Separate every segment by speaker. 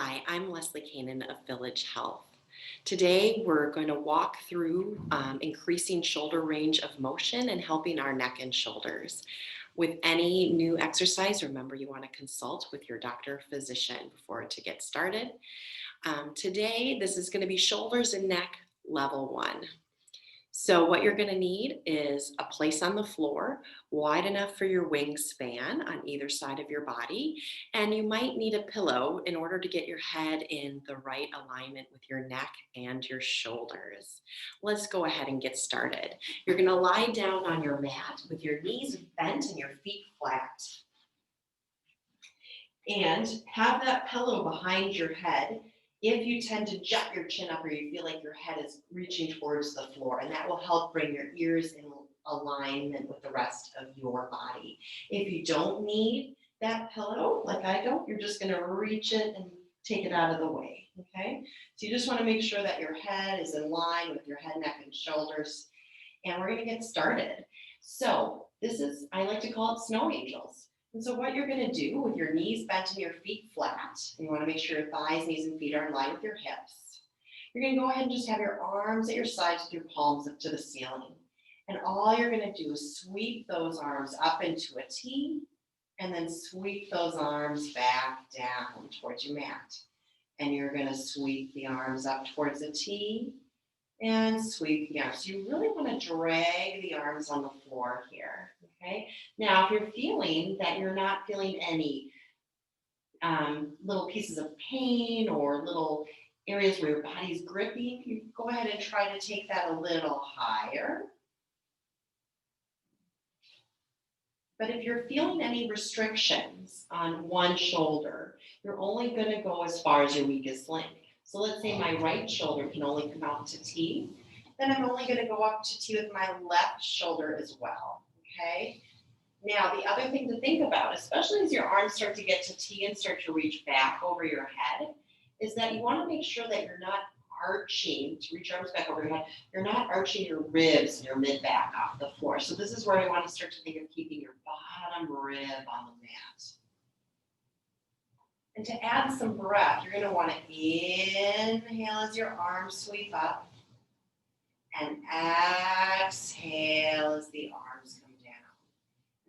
Speaker 1: Hi, I'm Lesley Koehnen of Village Health. Today, we're going to walk through increasing shoulder range of motion and helping our neck and shoulders. With any new exercise, remember you want to consult with your doctor or physician before to get started. Today, this is going to be shoulders and neck level one. So what you're going to need is a place on the floor wide enough for your wingspan on either side of your body. And you might need a pillow in order to get your head in the right alignment with your neck and your shoulders. Let's go ahead and get started. You're going to lie down on your mat with your knees bent and your feet flat. And have that pillow behind your head if you tend to jut your chin up or you feel like your head is reaching towards the floor, and that will help bring your ears in alignment with the rest of your body. If you don't need that pillow, like I don't, you're just going to reach it and take it out of the way, okay? So you just want to make sure that your head is in line with your head, neck, and shoulders, and we're going to get started. So this is, I like to call it snow angels. And so what you're going to do with your knees bent and your feet flat, and you want to make sure your thighs, knees, and feet are in line with your hips. You're going to go ahead and just have your arms at your sides with your palms up to the ceiling. And all you're going to do is sweep those arms up into a T, and then sweep those arms back down towards your mat. And you're going to sweep the arms up towards a T, and sweep the arms. So you really want to drag the arms on the floor here, okay? Now, if you're feeling that you're not feeling any little pieces of pain or little areas where your body's gripping, you go ahead and try to take that a little higher. But if you're feeling any restrictions on one shoulder, you're only going to go as far as your weakest link. So let's say my right shoulder can only come out to T, then I'm only going to go up to T with my left shoulder as well, okay? Now, the other thing to think about, especially as your arms start to get to T and start to reach back over your head, is that you want to make sure that you're not arching, to reach your arms back over your head, you're not arching your ribs and your mid-back off the floor. So this is where I want to start to think of keeping your bottom rib on the mat. And to add some breath, you're going to want to inhale as your arms sweep up and exhale as the arms come down.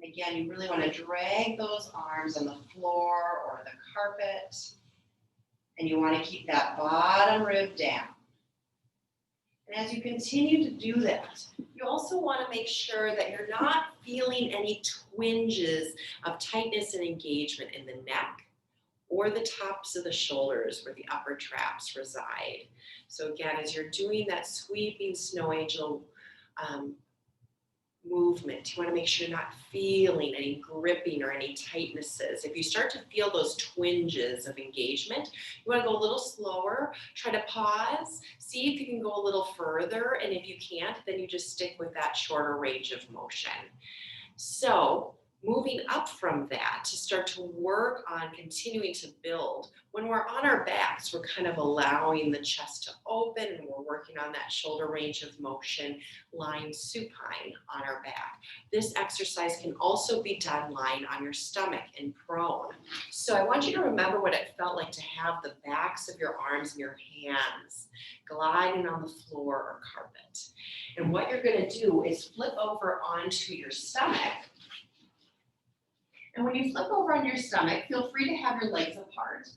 Speaker 1: And again, you really want to drag those arms on the floor or the carpet, and you want to keep that bottom rib down. And as you continue to do that, you also want to make sure that you're not feeling any twinges of tightness and engagement in the neck or the tops of the shoulders where the upper traps reside. So again, as you're doing that sweeping snow angel movement, you want to make sure you're not feeling any gripping or any tightnesses. If you start to feel those twinges of engagement, you want to go a little slower, try to pause, see if you can go a little further, and if you can't, then you just stick with that shorter range of motion. So moving up from that to start to work on continuing to build. When we're on our backs, we're kind of allowing the chest to open and we're working on that shoulder range of motion, lying supine on our back. This exercise can also be done lying on your stomach and prone. So I want you to remember what it felt like to have the backs of your arms and your hands gliding on the floor or carpet. And what you're going to do is flip over onto your stomach. And when you flip over on your stomach, feel free to have your legs apart.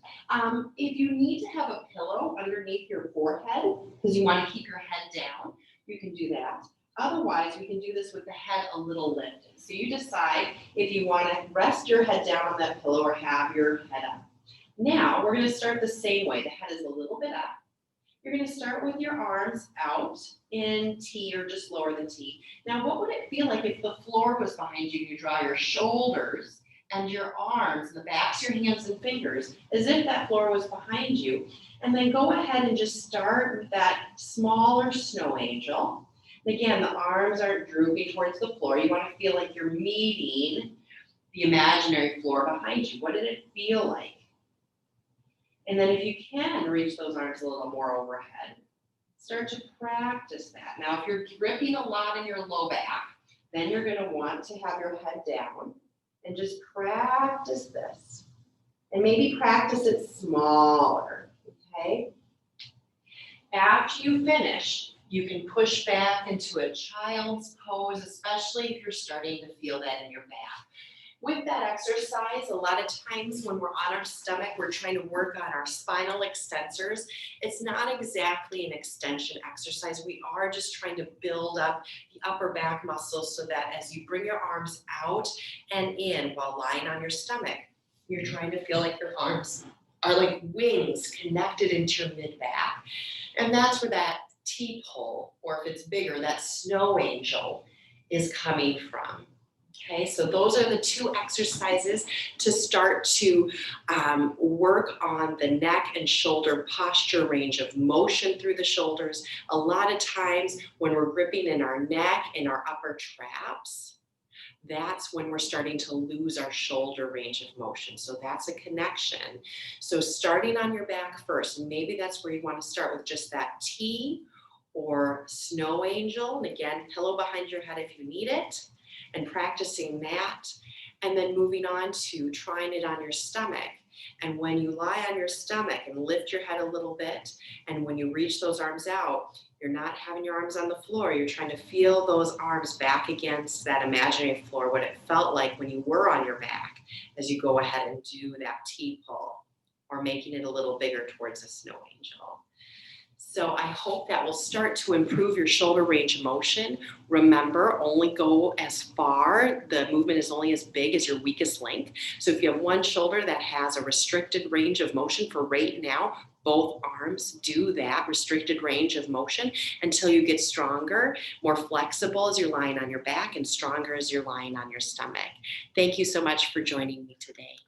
Speaker 1: If you need to have a pillow underneath your forehead, because you want to keep your head down, you can do that. Otherwise, we can do this with the head a little lifted. So you decide if you want to rest your head down on that pillow or have your head up. Now, we're going to start the same way. The head is a little bit up. You're going to start with your arms out in T or just lower than T. Now, what would it feel like if the floor was behind you and you draw your shoulders and your arms, the backs, your hands and fingers, as if that floor was behind you? And then go ahead and just start with that smaller snow angel. And again, the arms aren't drooping towards the floor. You want to feel like you're meeting the imaginary floor behind you. What did it feel like? And then if you can reach those arms a little more overhead, start to practice that. Now, if you're gripping a lot in your low back, then you're going to want to have your head down and just practice this. And maybe practice it smaller, okay? After you finish, you can push back into a child's pose, especially if you're starting to feel that in your back. With that exercise, a lot of times when we're on our stomach, we're trying to work on our spinal extensors. It's not exactly an extension exercise. We are just trying to build up the upper back muscles so that as you bring your arms out and in while lying on your stomach, you're trying to feel like your arms are like wings connected into your mid-back. And that's where that T-pole, or if it's bigger, that snow angel is coming from. Okay, so those are the two exercises to start to work on the neck and shoulder posture, range of motion through the shoulders. A lot of times when we're gripping in our neck and our upper traps, that's when we're starting to lose our shoulder range of motion. So that's a connection. So starting on your back first, and maybe that's where you want to start with just that T or snow angel. And again, pillow behind your head if you need it, and practicing that, and then moving on to trying it on your stomach. And when you lie on your stomach and lift your head a little bit, and when you reach those arms out, you're not having your arms on the floor. You're trying to feel those arms back against that imaginary floor, what it felt like when you were on your back, as you go ahead and do that T-pull, or making it a little bigger towards a snow angel. So I hope that will start to improve your shoulder range of motion. Remember, only go as far. The movement is only as big as your weakest link. So if you have one shoulder that has a restricted range of motion for right now, both arms do that restricted range of motion until you get stronger, more flexible as you're lying on your back, and stronger as you're lying on your stomach. Thank you so much for joining me today.